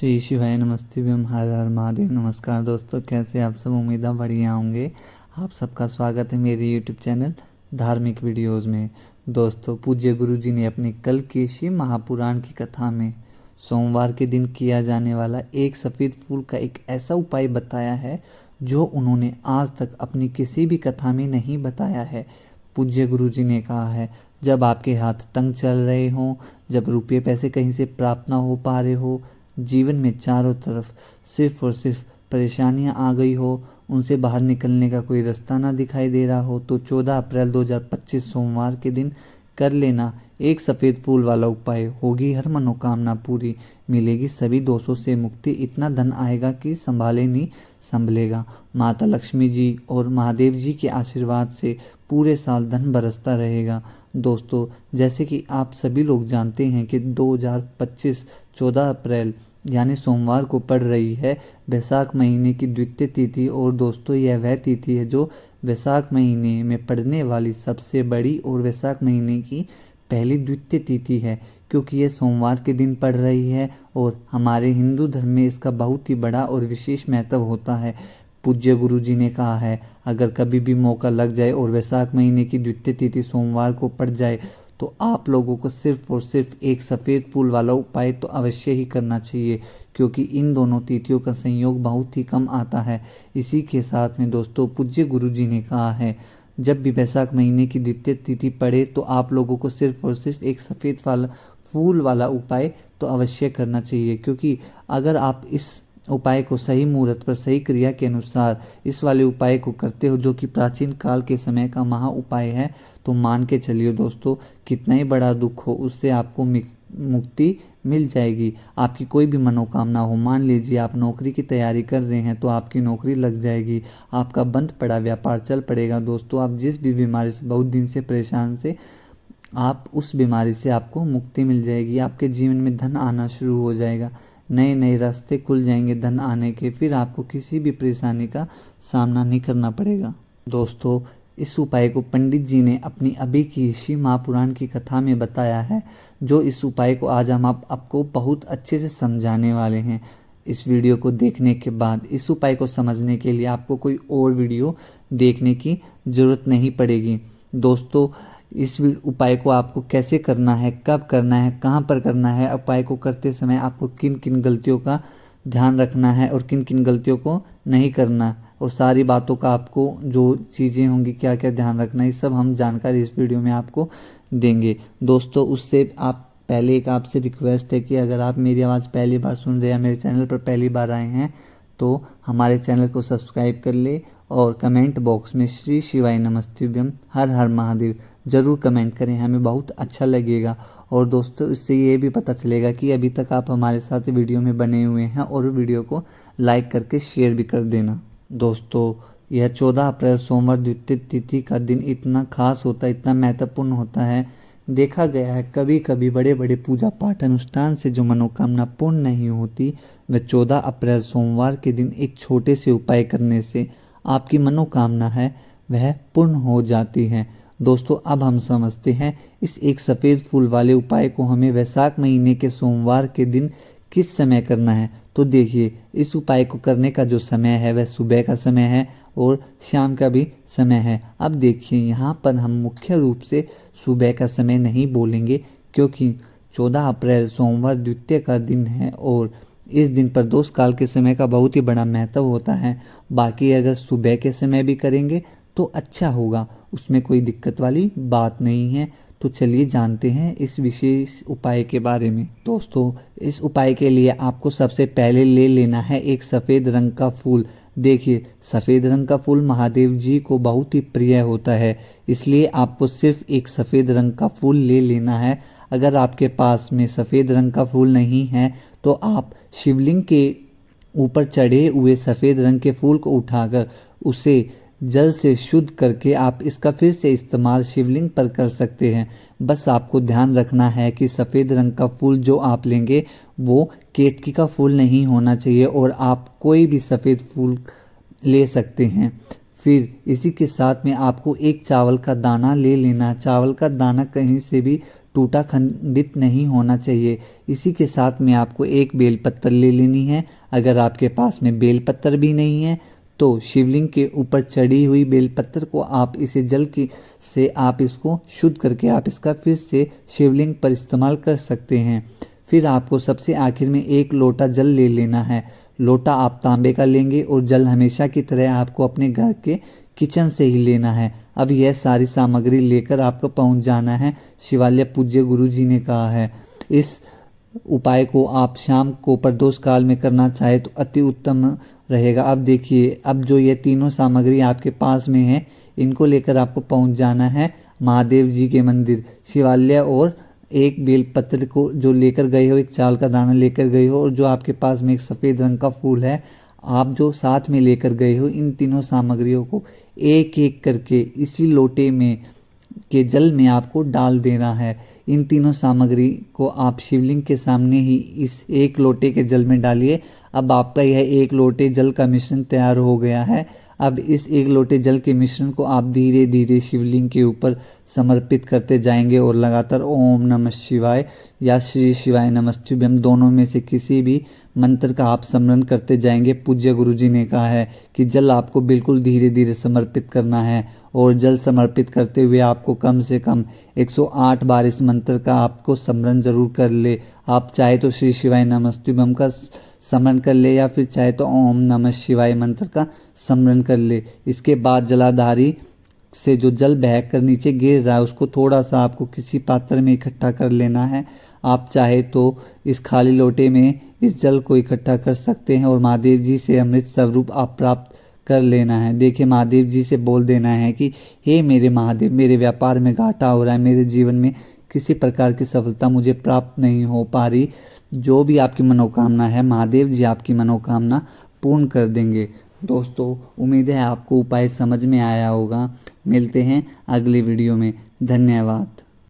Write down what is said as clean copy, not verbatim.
श्री शिवाय नमस्ते व्योम हर हर महादेव। नमस्कार दोस्तों, कैसे आप सब? उम्मीद है बढ़िया होंगे। आप सबका स्वागत है मेरे यूट्यूब चैनल धार्मिक वीडियोस में। दोस्तों, पूज्य गुरु जी ने अपने कल के शिव महापुराण की कथा में सोमवार के दिन किया जाने वाला एक सफ़ेद फूल का एक ऐसा उपाय बताया है जो उन्होंने आज तक अपनी किसी भी कथा में नहीं बताया है। पूज्य गुरु जी ने कहा है, जब आपके हाथ तंग चल रहे हों, जब रुपये पैसे कहीं से प्राप्त ना हो पा रहे हो, जीवन में चारों तरफ सिर्फ और सिर्फ परेशानियां आ गई हो, उनसे बाहर निकलने का कोई रास्ता ना दिखाई दे रहा हो, तो 14 अप्रैल 2025 सोमवार के दिन कर लेना एक सफ़ेद फूल वाला उपाय। होगी हर मनोकामना पूरी, मिलेगी सभी दोषों से मुक्ति, इतना धन आएगा कि संभाले नहीं संभलेगा। माता लक्ष्मी जी और महादेव जी के आशीर्वाद से पूरे साल धन बरसता रहेगा। दोस्तों, जैसे कि आप सभी लोग जानते हैं कि 2025 14 अप्रैल यानी सोमवार को पड़ रही है वैशाख महीने की द्वितीय तिथि। और दोस्तों, यह वह तिथि है जो वैशाख महीने में पड़ने वाली सबसे बड़ी और वैशाख महीने की पहली द्वितीय तिथि है, क्योंकि यह सोमवार के दिन पड़ रही है और हमारे हिंदू धर्म में इसका बहुत ही बड़ा और विशेष महत्व होता है। पूज्य गुरु जी ने कहा है, अगर कभी भी मौका लग जाए और वैशाख महीने की द्वितीय तिथि सोमवार को पड़ जाए तो आप लोगों को सिर्फ और सिर्फ एक सफ़ेद फूल वाला उपाय तो अवश्य ही करना चाहिए, क्योंकि इन दोनों तिथियों का संयोग बहुत ही कम आता है। इसी के साथ में दोस्तों, पूज्य गुरु जी ने कहा है, जब भी वैशाख महीने की द्वितीय तिथि पड़े तो आप लोगों को सिर्फ और सिर्फ एक सफ़ेद फूल वाला उपाय तो अवश्य करना चाहिए, क्योंकि अगर आप इस उपाय को सही मुहूर्त पर सही क्रिया के अनुसार इस वाले उपाय को करते हो, जो कि प्राचीन काल के समय का महा उपाय है, तो मान के चलिए दोस्तों, कितना ही बड़ा दुख हो उससे आपको मुक्ति मिल जाएगी। आपकी कोई भी मनोकामना हो, मान लीजिए आप नौकरी की तैयारी कर रहे हैं तो आपकी नौकरी लग जाएगी, आपका बंद पड़ा व्यापार चल पड़ेगा। दोस्तों, आप जिस भी बीमारी से बहुत दिन से परेशान से, आप उस बीमारी से आपको मुक्ति मिल जाएगी। आपके जीवन में धन आना शुरू हो जाएगा, नए नए रास्ते खुल जाएंगे धन आने के, फिर आपको किसी भी परेशानी का सामना नहीं करना पड़ेगा। दोस्तों, इस उपाय को पंडित जी ने अपनी अभी की शिव महापुराण की कथा में बताया है, जो इस उपाय को आज हम आपको बहुत अच्छे से समझाने वाले हैं। इस वीडियो को देखने के बाद इस उपाय को समझने के लिए आपको कोई और वीडियो देखने की ज़रूरत नहीं पड़ेगी। दोस्तों, इस उपाय को आपको कैसे करना है, कब करना है, कहाँ पर करना है, उपाय को करते समय आपको किन किन गलतियों का ध्यान रखना है और किन किन गलतियों को नहीं करना, और सारी बातों का आपको जो चीज़ें होंगी क्या क्या ध्यान रखना है, ये सब हम जानकारी इस वीडियो में आपको देंगे। दोस्तों, उससे आप पहले एक आपसे रिक्वेस्ट है कि अगर आप मेरी आवाज़ पहली बार सुन रहे हैं, मेरे चैनल पर पहली बार आए हैं, तो हमारे चैनल को सब्सक्राइब कर ले और कमेंट बॉक्स में श्री शिवाय नमस्तुभ्यम हर हर महादेव ज़रूर कमेंट करें, हमें बहुत अच्छा लगेगा। और दोस्तों, इससे ये भी पता चलेगा कि अभी तक आप हमारे साथ वीडियो में बने हुए हैं, और वीडियो को लाइक करके शेयर भी कर देना। दोस्तों, यह 14 अप्रैल सोमवार द्वितीय तिथि का दिन इतना खास होता है, इतना महत्वपूर्ण होता है। देखा गया है कभी कभी बड़े बड़े पूजा पाठ अनुष्ठान से जो मनोकामना पूर्ण नहीं होती, वह 14 अप्रैल सोमवार के दिन एक छोटे से उपाय करने से आपकी मनोकामना है वह पूर्ण हो जाती है। दोस्तों, अब हम समझते हैं इस एक सफ़ेद फूल वाले उपाय को हमें वैशाख महीने के सोमवार के दिन किस समय करना है। तो देखिए, इस उपाय को करने का जो समय है वह सुबह का समय है और शाम का भी समय है। अब देखिए, यहाँ पर हम मुख्य रूप से सुबह का समय नहीं बोलेंगे, क्योंकि 14 अप्रैल सोमवार द्वितीय का दिन है और इस दिन पर दोष काल के समय का बहुत ही बड़ा महत्व होता है। बाकी अगर सुबह के समय भी करेंगे तो अच्छा होगा, उसमें कोई दिक्कत वाली बात नहीं है। तो चलिए जानते हैं इस विशेष उपाय के बारे में। दोस्तों, इस उपाय के लिए आपको सबसे पहले ले लेना है एक सफ़ेद रंग का फूल। देखिए, सफ़ेद रंग का फूल महादेव जी को बहुत ही प्रिय होता है, इसलिए आपको सिर्फ एक सफ़ेद रंग का फूल ले लेना है। अगर आपके पास में सफ़ेद रंग का फूल नहीं है तो आप शिवलिंग के ऊपर चढ़े हुए सफ़ेद रंग के फूल को उठाकर उसे जल से शुद्ध करके आप इसका फिर से इस्तेमाल शिवलिंग पर कर सकते हैं। बस आपको ध्यान रखना है कि सफ़ेद रंग का फूल जो आप लेंगे वो केतकी का फूल नहीं होना चाहिए, और आप कोई भी सफ़ेद फूल ले सकते हैं। फिर इसी के साथ में आपको एक चावल का दाना ले लेना। चावल का दाना कहीं से भी टूटा खंडित नहीं होना चाहिए। इसी के साथ में आपको एक बेलपत्र ले लेनी है। अगर आपके पास में बेलपत्र भी नहीं है तो शिवलिंग के ऊपर चढ़ी हुई बेलपत्र को आप इसे जल की से आप इसको शुद्ध करके आप इसका फिर से शिवलिंग पर इस्तेमाल कर सकते हैं। फिर आपको सबसे आखिर में एक लोटा जल ले लेना है। लोटा आप तांबे का लेंगे और जल हमेशा की तरह आपको अपने घर के किचन से ही लेना है। अब यह सारी सामग्री लेकर आपको पहुंच जाना है शिवालय। पूज्य गुरु जी ने कहा है इस उपाय को आप शाम को प्रदोष काल में करना चाहे तो अति उत्तम रहेगा। अब देखिए, अब जो ये तीनों सामग्री आपके पास में है इनको लेकर आपको पहुंच जाना है महादेव जी के मंदिर शिवालय, और एक बेलपत्र को जो लेकर गए हो, एक चावल का दाना लेकर गए हो, और जो आपके पास में एक सफ़ेद रंग का फूल है आप जो साथ में लेकर गए हो, इन तीनों सामग्रियों को एक एक करके इसी लोटे में के जल में आपको डाल देना है। इन तीनों सामग्री को आप शिवलिंग के सामने ही इस एक लोटे के जल में डालिए। अब आपका यह एक लोटे जल का मिश्रण तैयार हो गया है। अब इस एक लोटे जल के मिश्रण को आप धीरे धीरे शिवलिंग के ऊपर समर्पित करते जाएंगे और लगातार ओम नमः शिवाय या श्री शिवाय नमस्तुभ्यम दोनों में से किसी भी मंत्र का आप स्मरण करते जाएंगे। पूज्य गुरु जी ने कहा है कि जल आपको बिल्कुल धीरे धीरे समर्पित करना है, और जल समर्पित करते हुए आपको कम से कम 108 बार इस मंत्र का आपको स्मरण जरूर कर ले। आप चाहे तो श्री शिवाय नमस्तुभ्यम का स्मरण कर ले या फिर चाहे तो ओम नमः शिवाय मंत्र का स्मरण कर ले। इसके बाद जलाधारी से जो जल बहकर कर नीचे गिर रहा है उसको थोड़ा सा आपको किसी पात्र में इकट्ठा कर लेना है। आप चाहे तो इस खाली लोटे में इस जल को इकट्ठा कर सकते हैं और महादेव जी से अमृत स्वरूप आप प्राप्त कर लेना है। देखिए, महादेव जी से बोल देना है कि हे मेरे महादेव, मेरे व्यापार में घाटा हो रहा है, मेरे जीवन में किसी प्रकार की सफलता मुझे प्राप्त नहीं हो पा रही। जो भी आपकी मनोकामना है महादेव जी आपकी मनोकामना पूर्ण कर देंगे। दोस्तों, उम्मीद है आपको उपाय समझ में आया होगा। मिलते हैं अगली वीडियो में। धन्यवाद।